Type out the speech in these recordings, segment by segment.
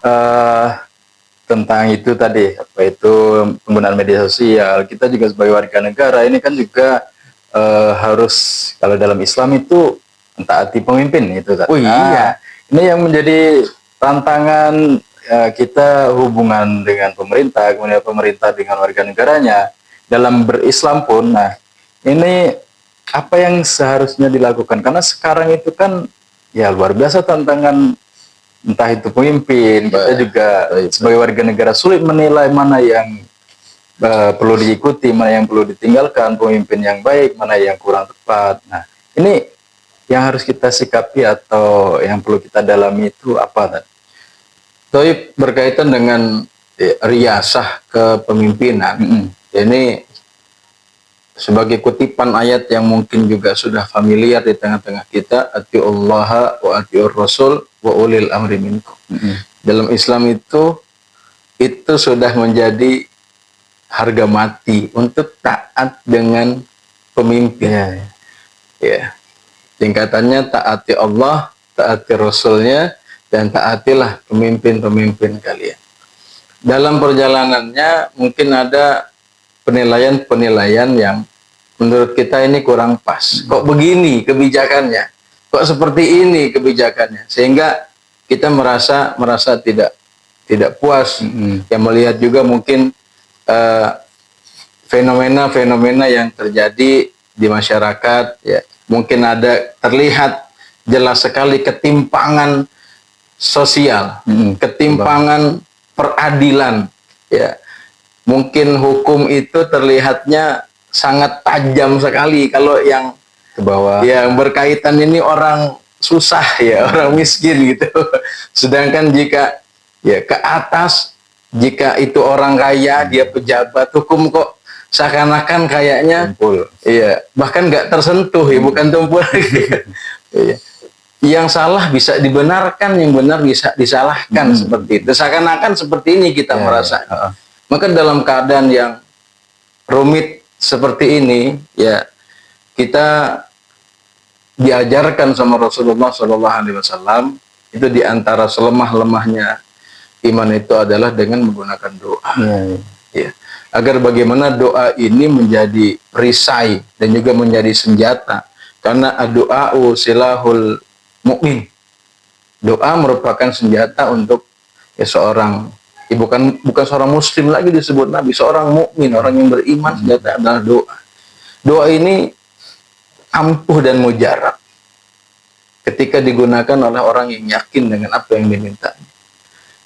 eh, tentang itu tadi, apa itu penggunaan media sosial, kita juga sebagai warga negara ini kan juga harus, kalau dalam Islam itu mentaati pemimpin itu kan. Oh iya. Ini yang menjadi tantangan kita hubungan dengan pemerintah, kemudian pemerintah dengan warga negaranya dalam berislam pun. Nah, ini apa yang seharusnya dilakukan? Karena sekarang itu kan ya luar biasa tantangan, entah itu pemimpin, kita juga sebagai warga negara sulit menilai mana yang perlu diikuti, mana yang perlu ditinggalkan, pemimpin yang baik, mana yang kurang tepat. Nah, ini yang harus kita sikapi atau yang perlu kita dalami itu apa? Tapi berkaitan dengan riasah kepemimpinan, ini sebagai kutipan ayat yang mungkin juga sudah familiar di tengah-tengah kita, atiullaha wa atiur rasul wa ulil amri minkum. Dalam Islam itu sudah menjadi harga mati untuk taat dengan pemimpin. Ya. Tingkatannya taati Allah, taati Rasulnya, dan taatilah pemimpin-pemimpin kalian. Dalam perjalanannya mungkin ada penilaian-penilaian yang menurut kita ini kurang pas. Kok begini kebijakannya? Kok seperti ini kebijakannya? Sehingga kita merasa tidak puas. Yang melihat juga mungkin fenomena-fenomena yang terjadi di masyarakat, ya mungkin ada terlihat jelas sekali ketimpangan sosial, ketimpangan peradilan, ya. Mungkin hukum itu terlihatnya sangat tajam sekali kalau yang ke bawah, yang berkaitan ini orang susah, ya, orang miskin gitu. Sedangkan jika ya ke atas, jika itu orang kaya, dia pejabat, hukum kok seakan-akan kayaknya tumpul. Iya, bahkan nggak tersentuh, ya, bukan tumpul lagi. Iya. Yang salah bisa dibenarkan, yang benar bisa disalahkan, seperti itu. Seakan-akan seperti ini kita merasa. Maka dalam keadaan yang rumit seperti ini, ya kita diajarkan sama Rasulullah SAW itu diantara selemah-lemahnya iman itu adalah dengan menggunakan doa. Ya. Agar bagaimana doa ini menjadi perisai dan juga menjadi senjata. Karena doa silahul mukmin. Doa merupakan senjata untuk seorang, bukan seorang muslim lagi disebut Nabi, seorang mukmin, orang yang beriman, senjata adalah doa. Doa ini ampuh dan mujarab ketika digunakan oleh orang yang yakin dengan apa yang diminta.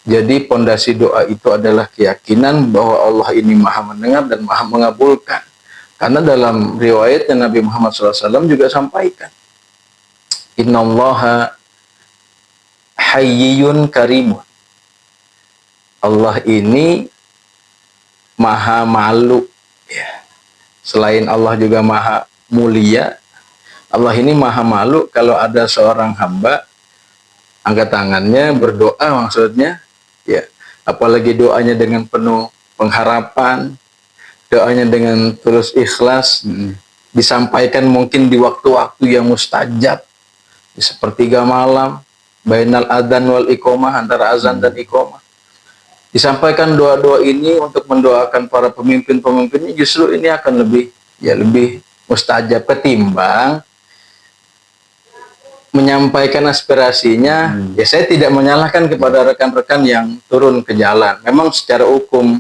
Jadi pondasi doa itu adalah keyakinan bahwa Allah ini maha mendengar dan maha mengabulkan. Karena dalam riwayatnya Nabi Muhammad SAW juga sampaikan, Innallaha hayyun karimun. Allah ini maha malu. Ya. Selain Allah juga maha mulia, Allah ini maha malu kalau ada seorang hamba angkat tangannya berdoa, maksudnya ya, apalagi doanya dengan penuh pengharapan, doanya dengan tulus ikhlas, disampaikan mungkin di waktu-waktu yang mustajab, di sepertiga malam, bainal adzan wal iqomah, antara azan dan iqomah. Disampaikan doa-doa ini untuk mendoakan para pemimpin-pemimpinnya, justru ini akan lebih mustajab ketimbang menyampaikan aspirasinya. Ya, saya tidak menyalahkan kepada rekan-rekan yang turun ke jalan. Memang secara hukum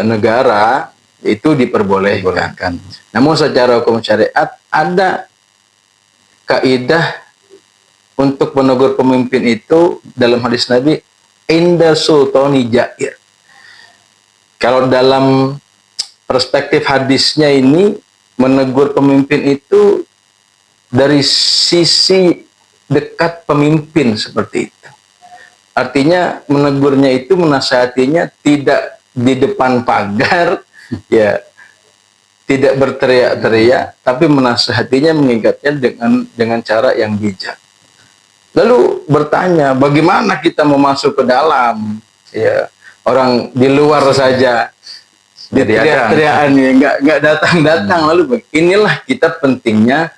negara itu diperbolehkan. Namun secara hukum syariat ada kaidah untuk menegur pemimpin itu dalam hadis Nabi, inda sultani jair. Kalau dalam perspektif hadisnya ini, menegur pemimpin itu dari sisi dekat pemimpin, seperti itu. Artinya menegurnya itu, menasihatinya tidak di depan pagar, ya, tidak berteriak-teriak, tapi menasihatinya, mengingatnya dengan cara yang bijak. Lalu bertanya, bagaimana kita mau masuk ke dalam? Ya, orang di luar saja teriak-teriakan, nggak datang-datang. Lalu inilah kita pentingnya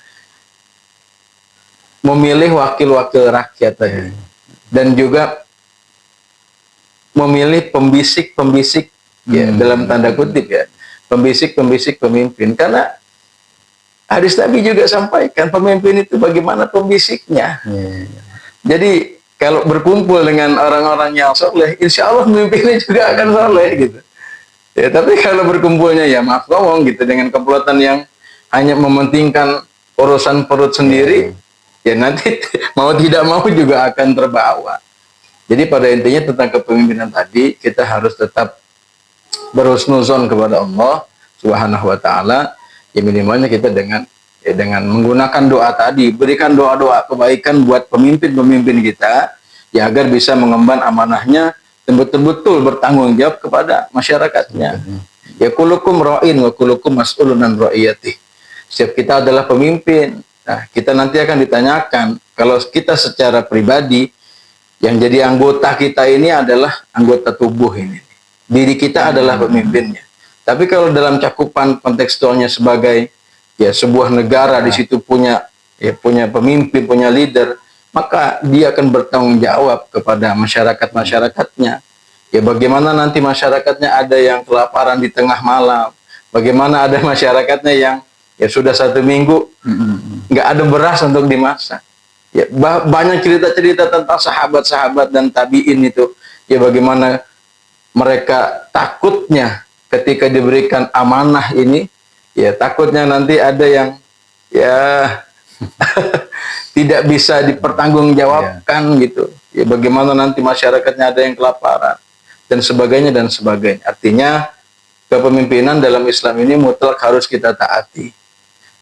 memilih wakil-wakil rakyat tadi. Dan juga memilih pembisik-pembisik ya dalam tanda kutip ya, pembisik-pembisik pemimpin, karena hadis Nabi juga sampaikan pemimpin itu bagaimana pembisiknya. Jadi kalau berkumpul dengan orang-orang yang soleh, insya Allah pemimpinnya juga akan soleh gitu. Ya, tapi kalau berkumpulnya ya maaf ngomong gitu dengan komplotan yang hanya mementingkan urusan perut sendiri, ya nanti mau tidak mau juga akan terbawa. Jadi pada intinya tentang kepemimpinan tadi, kita harus tetap berhusnuzon kepada Allah Subhanahu wa taala. Ya minimalnya kita dengan menggunakan doa tadi, berikan doa-doa kebaikan buat pemimpin-pemimpin kita ya agar bisa mengemban amanahnya dan betul-betul bertanggung jawab kepada masyarakatnya. Ya kulukum ra'in wa kulukum mas'ulun an ra'iyati. Setiap kita adalah pemimpin. Nah, kita nanti akan ditanyakan kalau kita secara pribadi yang jadi anggota kita ini adalah anggota tubuh ini. Diri kita adalah pemimpinnya. Tapi kalau dalam cakupan kontekstualnya sebagai ya sebuah negara di situ punya pemimpin, punya leader, maka dia akan bertanggung jawab kepada masyarakat-masyarakatnya. Ya bagaimana nanti masyarakatnya ada yang kelaparan di tengah malam, bagaimana ada masyarakatnya yang ya sudah 1 minggu nggak ada beras untuk dimasak. Ya banyak cerita-cerita tentang sahabat-sahabat dan tabiin itu. Ya bagaimana mereka takutnya ketika diberikan amanah ini, ya takutnya nanti ada yang ya tidak bisa dipertanggungjawabkan gitu. Ya bagaimana nanti masyarakatnya ada yang kelaparan dan sebagainya dan sebagainya. Artinya kepemimpinan dalam Islam ini mutlak harus kita taati.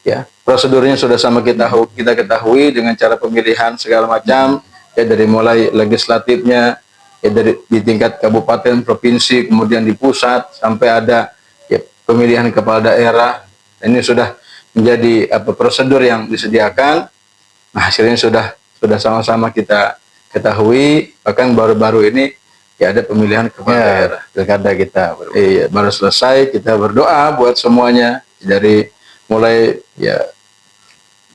Ya, prosedurnya sudah sama kita ketahui dengan cara pemilihan segala macam, ya dari mulai legislatifnya, ya dari di tingkat kabupaten, provinsi, kemudian di pusat sampai ada ya pemilihan kepala daerah. Ini sudah menjadi prosedur yang disediakan. Nah, hasilnya sudah sama-sama kita ketahui. Bahkan baru-baru ini ya ada pemilihan kepala daerah. Pilkada kita baru selesai, kita berdoa buat semuanya dari mulai ya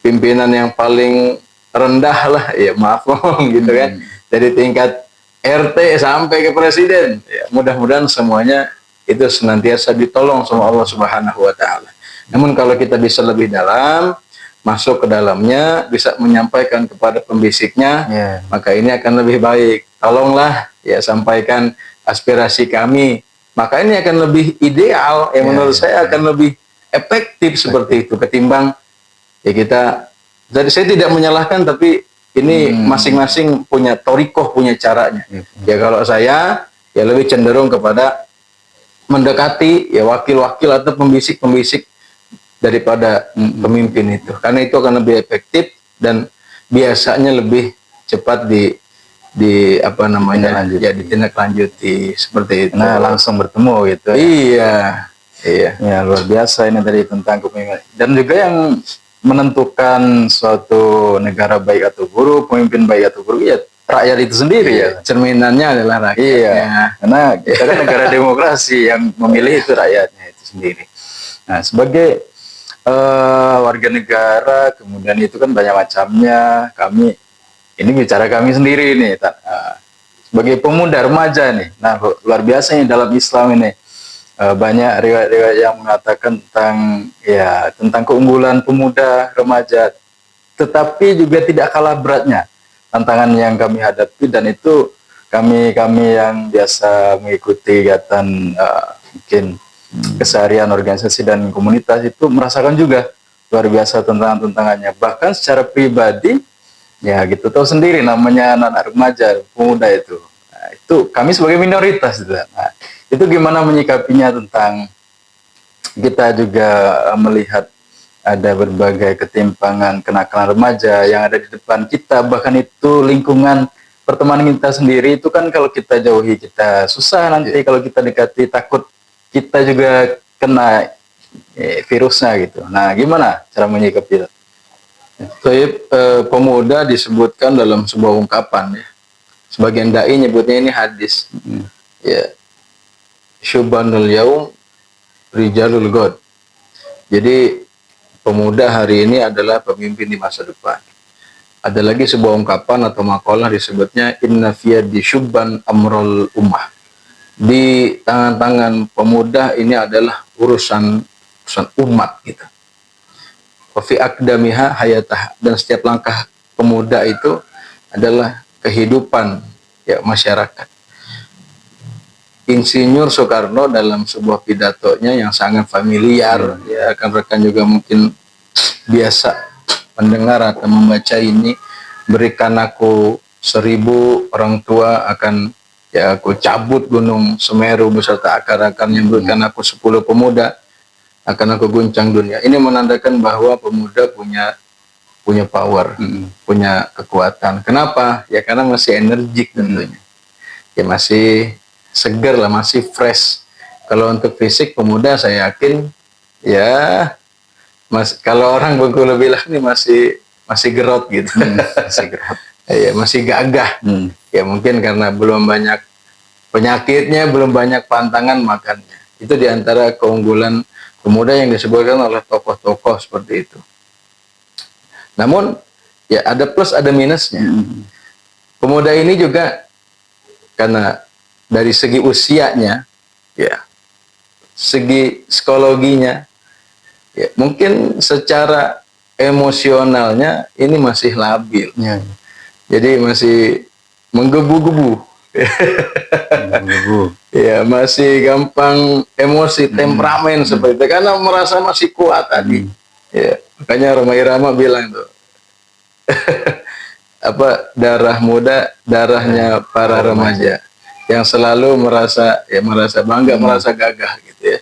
pimpinan yang paling rendah lah, ya maaf gitu kan, dari tingkat RT sampai ke presiden. Ya, mudah-mudahan semuanya itu senantiasa ditolong sama Allah Subhanahu wa taala. Namun kalau kita bisa lebih dalam, masuk ke dalamnya, bisa menyampaikan kepada pembisiknya, maka ini akan lebih baik. Tolonglah ya sampaikan aspirasi kami. Maka ini akan lebih ideal, menurut saya akan lebih efektif seperti itu ketimbang ya kita. Jadi saya tidak menyalahkan, tapi ini masing-masing punya torikoh, punya caranya. Ya kalau saya ya lebih cenderung kepada mendekati ya wakil-wakil atau pembisik-pembisik daripada pemimpin itu, karena itu akan lebih efektif dan biasanya lebih cepat ditindaklanjuti seperti itu. Nah, langsung bertemu gitu. Iya. Ya luar biasa ini tadi tentang kepemimpinan. Dan juga yang menentukan suatu negara baik atau buruk, pemimpin baik atau buruk ya rakyat itu sendiri ya. Cerminannya adalah rakyat. Iya. Karena kita kan negara demokrasi, yang memilih itu rakyatnya itu sendiri. Nah, sebagai warga negara, kemudian itu kan banyak macamnya. Kami ini bicara kami sendiri nih, sebagai pemuda remaja nih. Nah, luar biasa nih dalam Islam ini. Banyak riwayat-riwayat yang mengatakan tentang keunggulan pemuda remaja, tetapi juga tidak kalah beratnya tantangan yang kami hadapi, dan itu kami yang biasa mengikuti kegiatan mungkin keseharian organisasi dan komunitas itu merasakan juga luar biasa tantangannya. Bahkan secara pribadi ya gitu, tahu sendiri namanya anak remaja, pemuda itu. Nah, itu kami sebagai minoritas gitu. Nah, itu gimana menyikapinya, tentang kita juga melihat ada berbagai ketimpangan kenakalan remaja yang ada di depan kita, bahkan itu lingkungan pertemanan kita sendiri itu kan kalau kita jauhi kita susah, nanti kalau kita dekati takut kita juga kena virusnya gitu. Nah, gimana cara menyikapi itu? Pemuda disebutkan dalam sebuah ungkapan ya. Sebagian dai nyebutnya ini hadis. Ya. Syubanul yaum rijalul god. Jadi pemuda hari ini adalah pemimpin di masa depan. Ada lagi sebuah ungkapan atau makalah disebutnya inna fiyadi syubban amrul ummah. di tangan-tangan pemuda ini adalah urusan umat gitu. Wa fi aqdamiha hayatah, dan setiap langkah pemuda itu adalah kehidupan ya masyarakat. Insinyur Soekarno dalam sebuah pidatonya yang sangat familiar, ya rekan-rekan juga mungkin biasa mendengar atau membaca ini, berikan aku 1000 orang tua akan ya aku cabut gunung Semeru beserta akar-akarnya, berikan aku 10 pemuda akan aku guncang dunia. Ini menandakan bahwa pemuda punya power, punya kekuatan. Kenapa? Ya karena masih energik tentunya. Ya masih segar lah, masih fresh. Kalau untuk fisik pemuda saya yakin ya kalau orang Bengkulu bilang ini masih gerot gitu. Masih gerot. Ya, masih gagah. Ya mungkin karena belum banyak penyakitnya, belum banyak pantangan makannya. Itu diantara keunggulan pemuda yang disebutkan oleh tokoh-tokoh seperti itu. Namun ya ada plus ada minusnya. Pemuda ini juga karena dari segi usianya, ya, segi psikologinya, ya, mungkin secara emosionalnya ini masih labil, Ya. jadi masih menggebu-gebu, ya, masih gampang emosi, temperamen seperti itu, karena merasa masih kuat tadi. Ya, makanya Rhoma Irama bilang tuh, apa darah muda, darahnya para remaja yang selalu merasa bangga, merasa gagah gitu ya.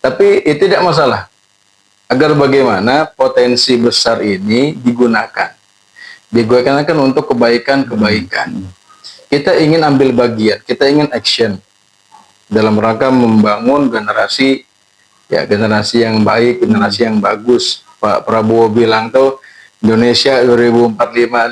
Tapi itu tidak masalah. Agar bagaimana potensi besar ini digunakan untuk kebaikan-kebaikan. Kita ingin ambil bagian, kita ingin action dalam rangka membangun generasi yang baik, generasi yang bagus. Pak Prabowo bilang tuh Indonesia 2045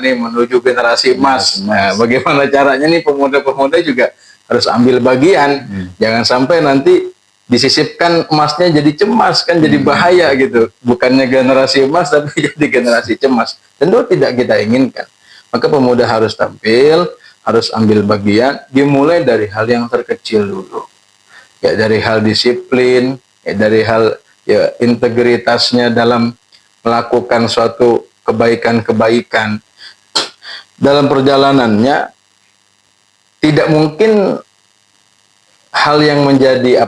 ini menuju generasi emas. Nah, bagaimana caranya nih pemuda-pemuda juga harus ambil bagian. Jangan sampai nanti disisipkan emasnya jadi cemas, kan jadi bahaya gitu. Bukannya generasi emas tapi jadi generasi cemas. Tentu tidak kita inginkan. Maka pemuda harus tampil, harus ambil bagian, dimulai dari hal yang terkecil dulu. Ya dari hal disiplin, ya dari hal ya integritasnya dalam melakukan suatu kebaikan-kebaikan. Dalam perjalanannya tidak mungkin hal yang menjadi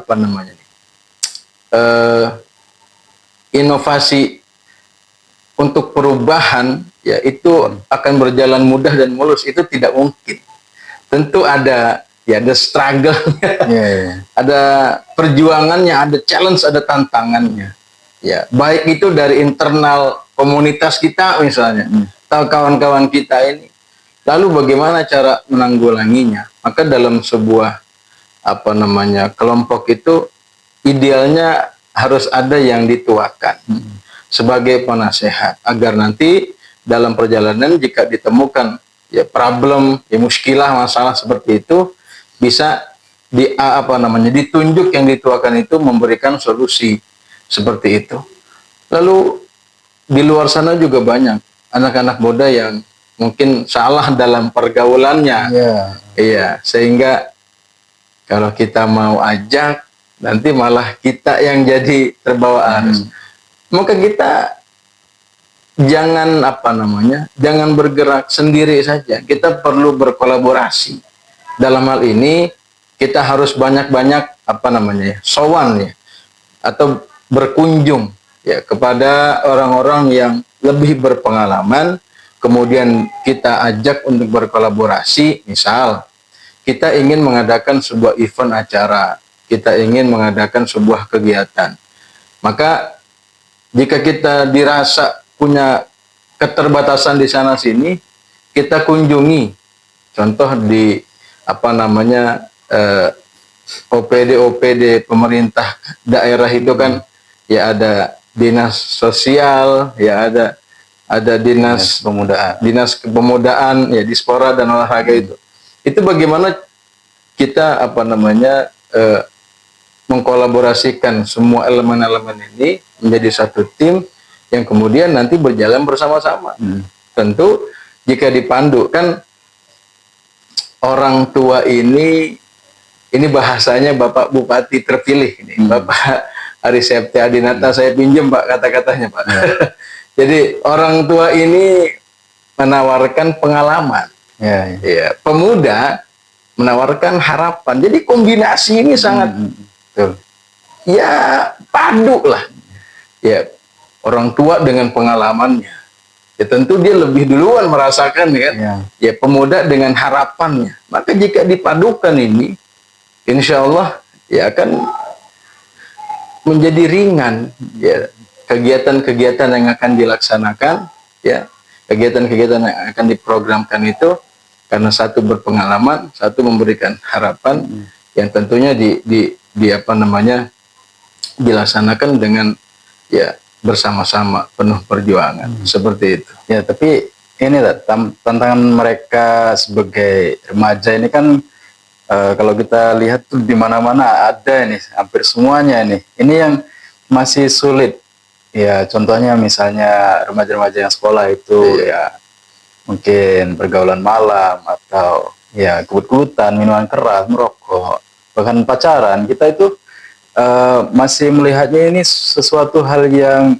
inovasi untuk perubahan ya itu akan berjalan mudah dan mulus, itu tidak mungkin. Tentu ada struggle-nya, ada perjuangannya, ada challenge, ada tantangannya. Ya, baik itu dari internal komunitas kita misalnya, atau kawan-kawan kita ini. Lalu bagaimana cara menanggulanginya? Maka dalam sebuah kelompok itu idealnya harus ada yang dituakan sebagai penasehat, agar nanti dalam perjalanan jika ditemukan ya problem, ya muskilah, masalah seperti itu bisa ditunjuk yang dituakan itu memberikan solusi seperti itu. Lalu di luar sana juga banyak anak-anak muda yang mungkin salah dalam pergaulannya. Iya, sehingga kalau kita mau ajak, nanti malah kita yang jadi terbawa arus. Maka kita jangan jangan bergerak sendiri saja. Kita perlu berkolaborasi. Dalam hal ini kita harus banyak-banyak sowan ya, atau berkunjung ya kepada orang-orang yang lebih berpengalaman, kemudian kita ajak untuk berkolaborasi. Misal kita ingin mengadakan sebuah event acara, kita ingin mengadakan sebuah kegiatan, maka jika kita dirasa punya keterbatasan di sana sini, kita kunjungi. Contoh di OPD pemerintah daerah itu kan ya ada dinas sosial, ya ada dinas kepemudaan, ya Dispora dan olahraga itu. Itu bagaimana kita mengkolaborasikan semua elemen-elemen ini menjadi satu tim yang kemudian nanti berjalan bersama-sama. Tentu jika dipandu, kan orang tua ini ini bahasanya Bapak Bupati terpilih ini, Bapak Ari Septi Adinata, saya pinjam Pak kata-katanya Pak. Jadi orang tua ini menawarkan pengalaman, ya, pemuda menawarkan harapan. Jadi kombinasi ini sangat ya padu lah. Ya, orang tua dengan pengalamannya. Ya tentu dia lebih duluan merasakan kan. Ya pemuda dengan harapannya. Maka jika dipadukan ini, insya Allah ya akan menjadi ringan ya kegiatan-kegiatan yang akan dilaksanakan, ya kegiatan-kegiatan yang akan diprogramkan itu, karena satu berpengalaman, satu memberikan harapan yang tentunya di apa namanya dilaksanakan dengan ya bersama-sama penuh perjuangan seperti itu. Ya, tapi ini tantangan mereka sebagai remaja ini kan kalau kita lihat tuh di mana-mana ada ini, hampir semuanya ini. Ini yang masih sulit. Ya, contohnya misalnya remaja-remaja yang sekolah itu ya mungkin pergaulan malam atau ya kebut-kebutan, minuman keras, merokok, bahkan pacaran. Kita itu masih melihatnya ini sesuatu hal yang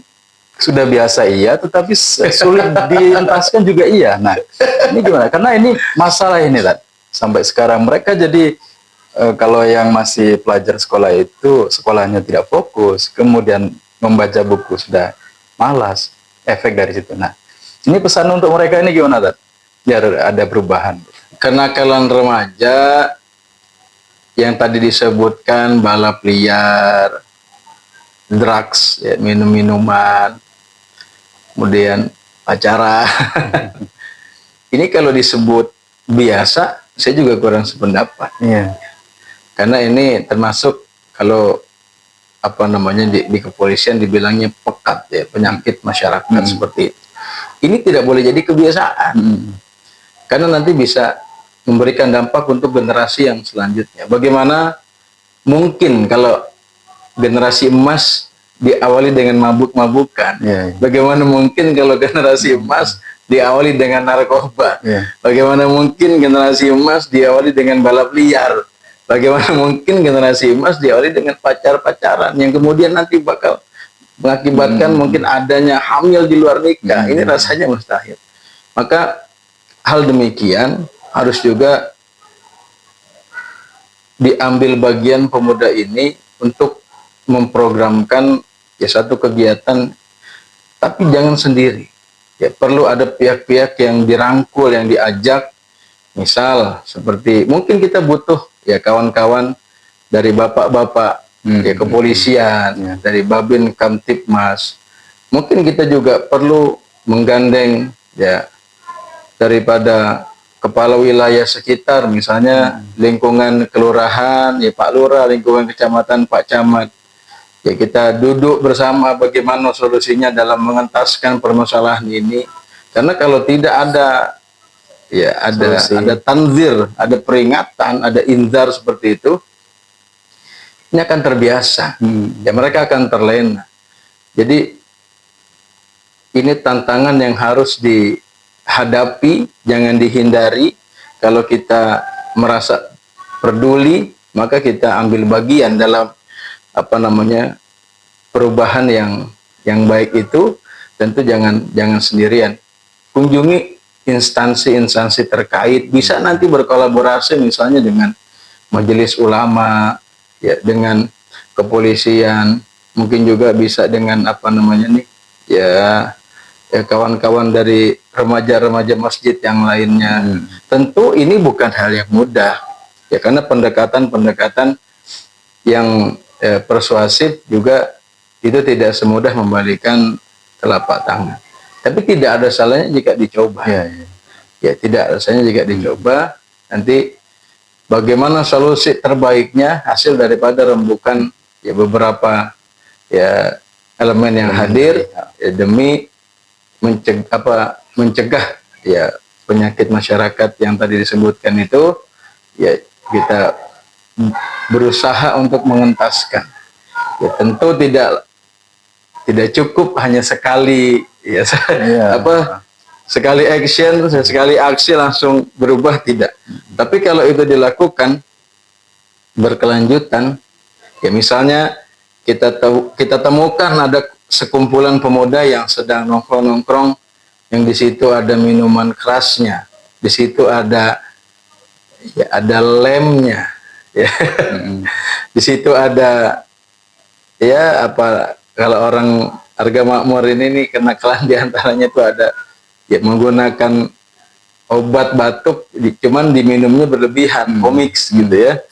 sudah biasa iya, tetapi sulit dientaskan juga iya. Nah, ini gimana? Karena ini masalah ini, sampai sekarang mereka jadi kalau yang masih pelajar sekolah itu sekolahnya tidak fokus, kemudian membaca buku sudah malas, efek dari situ. Nah, ini pesan untuk mereka ini gimana, biar ada perubahan? Kenakalan remaja yang tadi disebutkan, balap liar, drugs, ya, minum-minuman, kemudian pacaran. Ini kalau disebut biasa, saya juga kurang sependapat. Karena ini termasuk kalau apa namanya di kepolisian dibilangnya pekat ya, penyakit masyarakat seperti itu. Ini tidak boleh jadi kebiasaan. Karena nanti bisa memberikan dampak untuk generasi yang selanjutnya. Bagaimana mungkin kalau generasi emas diawali dengan mabuk-mabukan? Bagaimana mungkin kalau generasi emas diawali dengan narkoba? Bagaimana mungkin generasi emas diawali dengan balap liar? Bagaimana mungkin generasi emas diawali dengan pacar-pacaran yang kemudian nanti bakal mengakibatkan mungkin adanya hamil di luar nikah? Ini rasanya mustahil. Maka hal demikian harus juga diambil bagian pemuda ini untuk memprogramkan ya satu kegiatan, tapi jangan sendiri. Ya perlu ada pihak-pihak yang dirangkul, yang diajak. Misal seperti mungkin kita butuh ya kawan-kawan dari bapak-bapak ya kepolisian, dari Babin Kamtibmas. Mungkin kita juga perlu menggandeng ya daripada kepala wilayah sekitar, misalnya lingkungan kelurahan, ya Pak Lurah, lingkungan kecamatan Pak Camat. Ya kita duduk bersama bagaimana solusinya dalam mengentaskan permasalahan ini. Karena kalau tidak ada ya ada tanzir, ada peringatan, ada inzar seperti itu, ini akan terbiasa. Ya mereka akan terlena. Jadi ini tantangan yang harus dihadapi, jangan dihindari. Kalau kita merasa peduli, maka kita ambil bagian dalam apa namanya perubahan yang baik itu. Tentu jangan sendirian. Kunjungi instansi-instansi terkait, bisa nanti berkolaborasi misalnya dengan majelis ulama, ya dengan kepolisian, mungkin juga bisa dengan apa namanya nih, ya kawan-kawan dari remaja-remaja masjid yang lainnya. Tentu ini bukan hal yang mudah, ya karena pendekatan-pendekatan yang persuasif juga itu tidak semudah membalikan telapak tangan. Tapi tidak ada salahnya jika dicoba. Ya tidak ada salahnya jika dicoba. Nanti bagaimana solusi terbaiknya hasil daripada rembukan ya beberapa ya elemen yang hadir ya, demi mencegah ya penyakit masyarakat yang tadi disebutkan itu, ya kita berusaha untuk mengentaskan. Ya tentu tidak cukup hanya sekali ya sekali action, sekali aksi langsung berubah, tidak. Tapi kalau itu dilakukan berkelanjutan. Ya misalnya kita temukan ada sekumpulan pemuda yang sedang nongkrong-nongkrong, yang di situ ada minuman kerasnya, di situ ada lemnya, ya. Di situ ada ya apa, kalau orang harga makmur ini nih kenakalan diantaranya itu ada ya menggunakan obat batuk, cuman diminumnya berlebihan, komix gitu ya.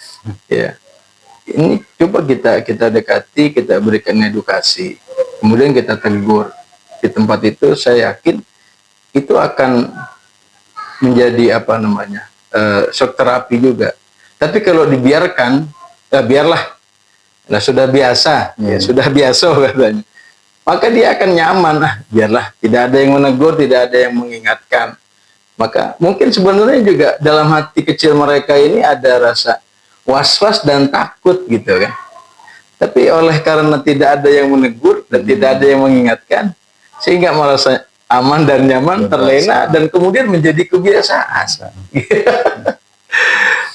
Ya, ini coba kita dekati, kita berikan edukasi, kemudian kita tegur di tempat itu. Saya yakin itu akan menjadi apa namanya shock terapi juga. Tapi kalau dibiarkan, ya biarlah, nah sudah biasa, ya sudah biasa katanya, maka dia akan nyaman. Biarlah, tidak ada yang menegur, tidak ada yang mengingatkan. Maka mungkin sebenarnya juga dalam hati kecil mereka ini ada rasa was-was dan takut gitu kan. Tapi oleh karena tidak ada yang menegur dan tidak ada yang mengingatkan, sehingga merasa aman dan nyaman, terlena, dan kemudian menjadi kebiasaan.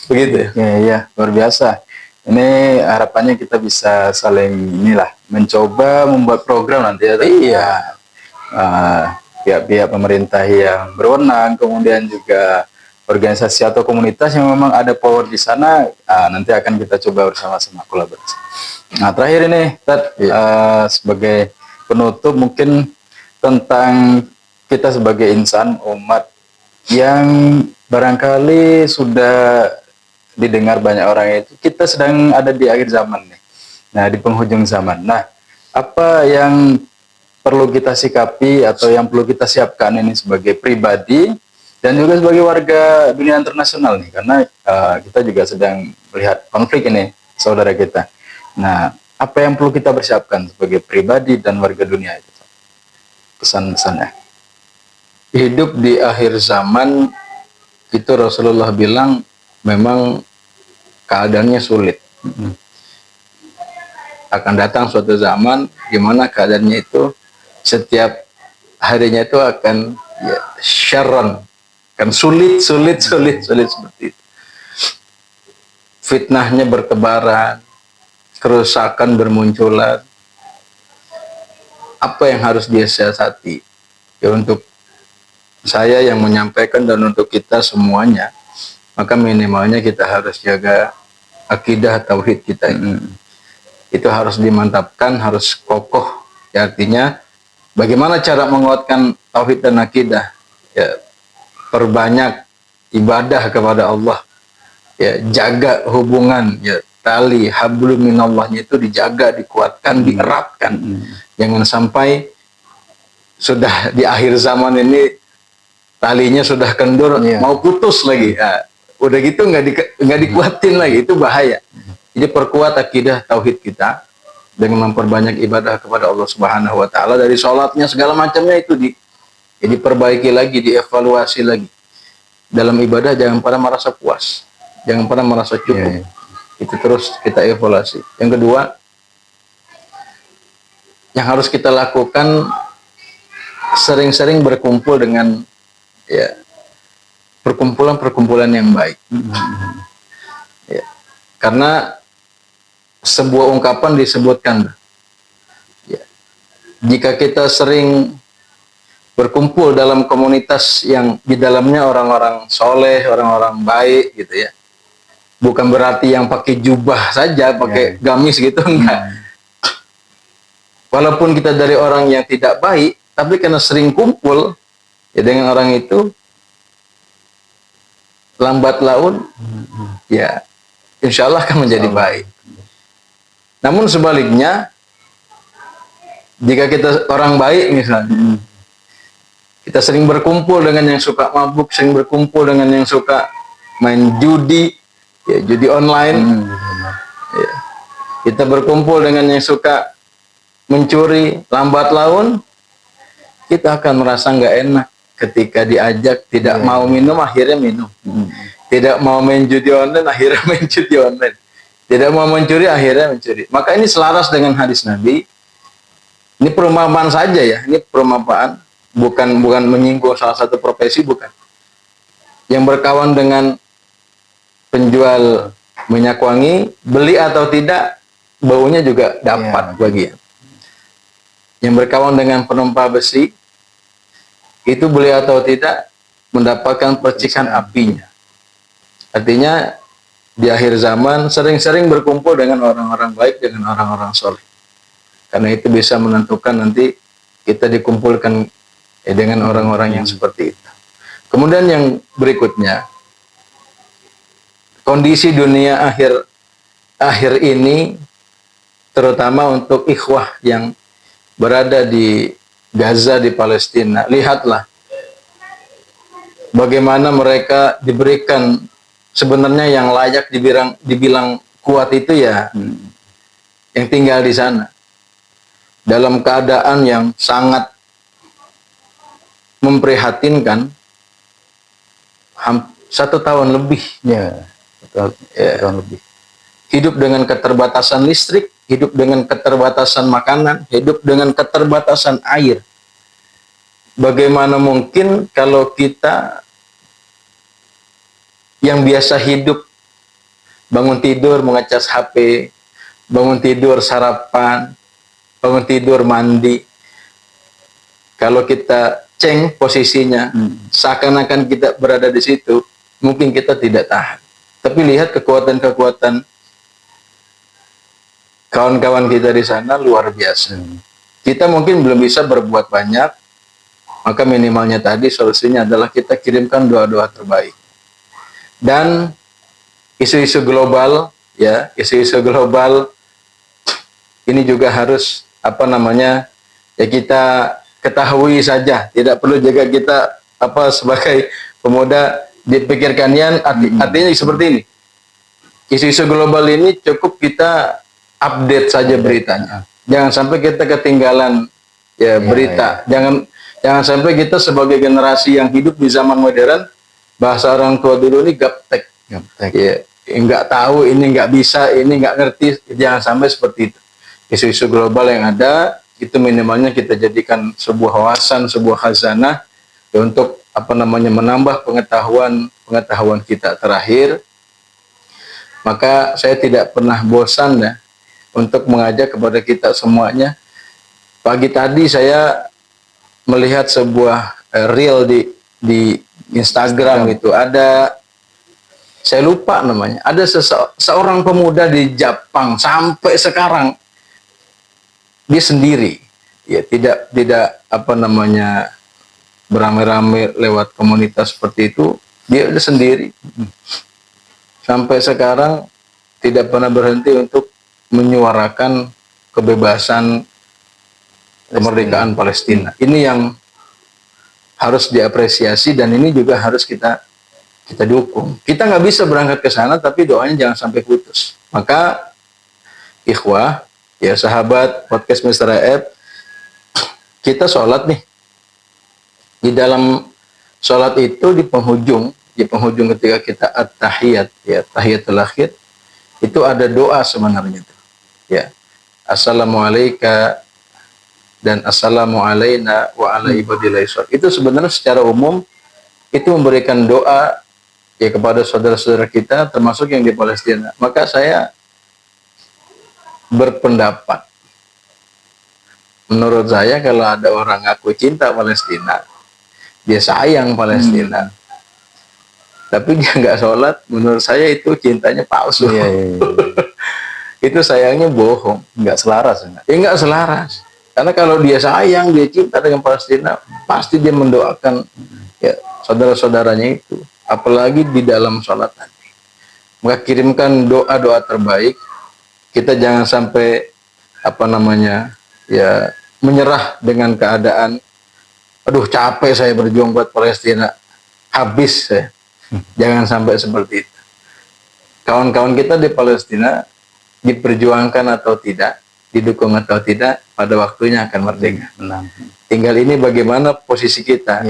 Begitu. Ya, luar biasa. Ini harapannya kita bisa saling inilah mencoba membuat program nanti ya. Iya. Pihak-pihak pemerintah yang berwenang, kemudian juga organisasi atau komunitas yang memang ada power di sana, nanti akan kita coba bersama-sama kolaborasi. Nah, terakhir ini, Tad, sebagai penutup mungkin tentang kita sebagai insan, umat yang barangkali sudah didengar banyak orang, itu kita sedang ada di akhir zaman nih. Nah, di penghujung zaman. Nah, apa yang perlu kita sikapi atau yang perlu kita siapkan ini sebagai pribadi dan juga sebagai warga dunia internasional nih, karena kita juga sedang melihat konflik ini, saudara kita. Nah, apa yang perlu kita persiapkan sebagai pribadi dan warga dunia itu? Pesan-pesannya. Hidup di akhir zaman itu Rasulullah bilang memang keadaannya sulit. Akan datang suatu zaman di mana keadaannya itu setiap harinya itu akan syarran, kan sulit seperti itu. Fitnahnya bertebaran, kerusakan bermunculan. Apa yang harus dia siasati? Ya, untuk saya yang menyampaikan dan untuk kita semuanya, maka minimalnya kita harus jaga akidah tauhid kita ini. Itu harus dimantapkan, harus kokoh. Ya, artinya bagaimana cara menguatkan tauhid dan akidah? Ya, perbanyak ibadah kepada Allah. Ya, jaga hubungan, ya, tali hablum minallahnya itu dijaga, dikuatkan, dieratkan. Jangan sampai sudah di akhir zaman ini talinya sudah kendur, mau putus lagi. Udah gitu nggak dikuatin lagi, itu bahaya. Jadi perkuat akidah tauhid kita dengan memperbanyak ibadah kepada Allah Subhanahu wa taala, dari sholatnya segala macamnya itu diperbaiki lagi, dievaluasi lagi. Dalam ibadah jangan pernah merasa puas, jangan pernah merasa cukup. Itu terus kita evaluasi. Yang kedua, yang harus kita lakukan, sering-sering berkumpul dengan perkumpulan-perkumpulan yang baik. Ya. Karena sebuah ungkapan disebutkan, jika kita sering berkumpul dalam komunitas yang di dalamnya orang-orang soleh, orang-orang baik gitu ya, bukan berarti yang pakai jubah saja, pakai gamis gitu, enggak. Walaupun kita dari orang yang tidak baik, tapi karena sering kumpul ya dengan orang itu, lambat laun ya insya Allah akan menjadi baik. Namun sebaliknya, jika kita orang baik misalnya, kita sering berkumpul dengan yang suka mabuk, sering berkumpul dengan yang suka main judi, ya judi online, ya. Kita berkumpul dengan yang suka mencuri, lambat laun kita akan merasa nggak enak ketika diajak, tidak mau minum akhirnya minum, tidak mau main judi online akhirnya main judi online, tidak mau mencuri akhirnya mencuri. Maka ini selaras dengan hadis Nabi. Ini perumpamaan saja ya, ini perumpamaan, bukan menyinggung salah satu profesi, bukan. Yang berkawan dengan penjual minyak wangi, beli atau tidak, baunya juga dapat bagian. Yang berkawan dengan penumpang besi, itu beli atau tidak, mendapatkan percikan apinya. Artinya, di akhir zaman, sering-sering berkumpul dengan orang-orang baik, dengan orang-orang soleh. Karena itu bisa menentukan nanti kita dikumpulkan dengan orang-orang yang seperti itu. Kemudian yang berikutnya, kondisi dunia akhir ini, terutama untuk ikhwah yang berada di Gaza, di Palestina, lihatlah bagaimana mereka diberikan sebenarnya yang layak dibilang kuat itu ya yang tinggal di sana dalam keadaan yang sangat memprihatinkan. 1 tahun lebih tahun lebih. Hidup dengan keterbatasan listrik, hidup dengan keterbatasan makanan, hidup dengan keterbatasan air. Bagaimana mungkin kalau kita yang biasa hidup, bangun tidur mengecas HP, bangun tidur sarapan, bangun tidur mandi, kalau kita ceng posisinya, seakan-akan kita berada di situ, mungkin kita tidak tahan. Tapi lihat kekuatan-kekuatan kawan-kawan kita di sana luar biasa. Kita mungkin belum bisa berbuat banyak, maka minimalnya tadi solusinya adalah kita kirimkan doa-doa terbaik. Dan isu-isu global, ya, isu-isu global ini juga harus ya kita ketahui saja, tidak perlu juga kita sebagai pemuda dipikirkannya. Artinya seperti ini, isu-isu global ini cukup kita update saja beritanya, jangan sampai kita ketinggalan berita. Jangan sampai kita sebagai generasi yang hidup di zaman modern, bahasa orang tua dulu ini gaptek. Ya, nggak tahu, ini nggak bisa, ini nggak ngerti. Jangan sampai seperti itu. Isu-isu global yang ada itu minimalnya kita jadikan sebuah wawasan, sebuah khazanah untuk menambah pengetahuan kita. Terakhir, maka saya tidak pernah bosan untuk mengajak kepada kita semuanya. Pagi tadi saya melihat sebuah reel di Instagram itu, ada, saya lupa namanya, ada seorang pemuda di Jepang sampai sekarang dia sendiri, ya, tidak beramai-ramai lewat komunitas seperti itu, dia udah sendiri sampai sekarang tidak pernah berhenti untuk menyuarakan kebebasan, kemerdekaan Palestina. Ini yang harus diapresiasi dan ini juga harus kita dukung. Kita nggak bisa berangkat ke sana, tapi doanya jangan sampai putus. Maka ikhwah, ya sahabat podcast Mr. F, kita sholat nih. Di dalam sholat itu di penghujung ketika kita at-tahiyat, ya tahiyatul akhir, itu ada doa sebenarnya. Ya, assalamualaikum dan assalamu alaina wa ala ibadillah. Itu sebenarnya secara umum itu memberikan doa ya kepada saudara-saudara kita termasuk yang di Palestina. Maka saya berpendapat, menurut saya kalau ada orang ngaku cinta Palestina, dia sayang Palestina, tapi dia nggak sholat, menurut saya itu cintanya palsu. Itu sayangnya bohong, nggak selaras. Nggak selaras. Karena kalau dia sayang, dia cinta dengan Palestina, pasti dia mendoakan ya saudara-saudaranya itu, apalagi di dalam sholat nanti. Maka kirimkan doa-doa terbaik. Kita jangan sampai ya menyerah dengan keadaan. Aduh, capek saya berjuang buat Palestina, habis saya. Jangan sampai seperti itu. Kawan-kawan kita di Palestina diperjuangkan atau tidak, didukung atau tidak, pada waktunya akan merdeka. Tinggal ini bagaimana posisi kita,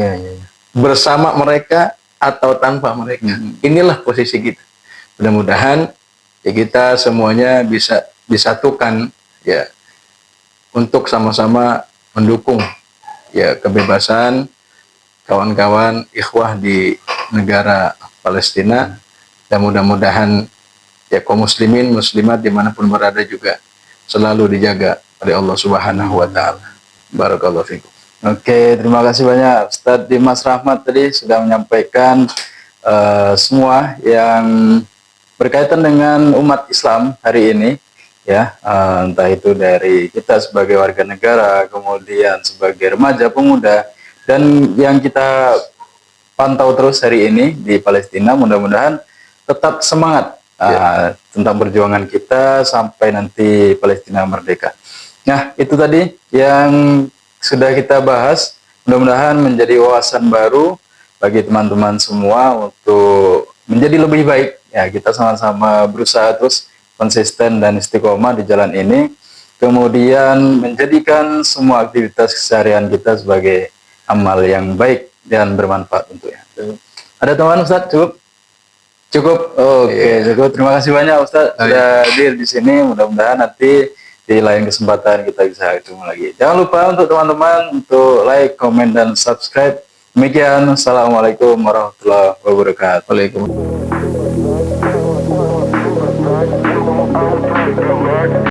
bersama mereka atau tanpa mereka. Inilah posisi kita. Mudah-mudahan ya kita semuanya bisa disatukan ya untuk sama-sama mendukung ya kebebasan kawan-kawan ikhwah di negara Palestina, dan mudah-mudahan ya kaum muslimin muslimat dimanapun berada juga selalu dijaga oleh Allah Subhanahu wa taala. Barakallahu fikum. Oke, terima kasih banyak Ustadz Dimas Rahmat tadi sudah menyampaikan semua yang berkaitan dengan umat Islam hari ini, ya, entah itu dari kita sebagai warga negara, kemudian sebagai remaja pemuda, dan yang kita pantau terus hari ini di Palestina. Mudah-mudahan tetap semangat tentang perjuangan kita sampai nanti Palestina merdeka. Nah, itu tadi yang sudah kita bahas. Mudah-mudahan menjadi wawasan baru bagi teman-teman semua untuk menjadi lebih baik. Ya, kita sama-sama berusaha terus konsisten dan istiqomah di jalan ini. Kemudian menjadikan semua aktivitas keseharian kita sebagai amal yang baik dan bermanfaat tentunya. Ada teman Ustadz? Cukup? Cukup? Oke, cukup. Terima kasih banyak Ustadz sudah hadir di sini. Mudah-mudahan nanti di lain kesempatan kita bisa ketemu lagi. Jangan lupa untuk teman-teman untuk like, komen, dan subscribe. Demikian, Assalamualaikum warahmatullahi wabarakatuh. Waalaikumsalam.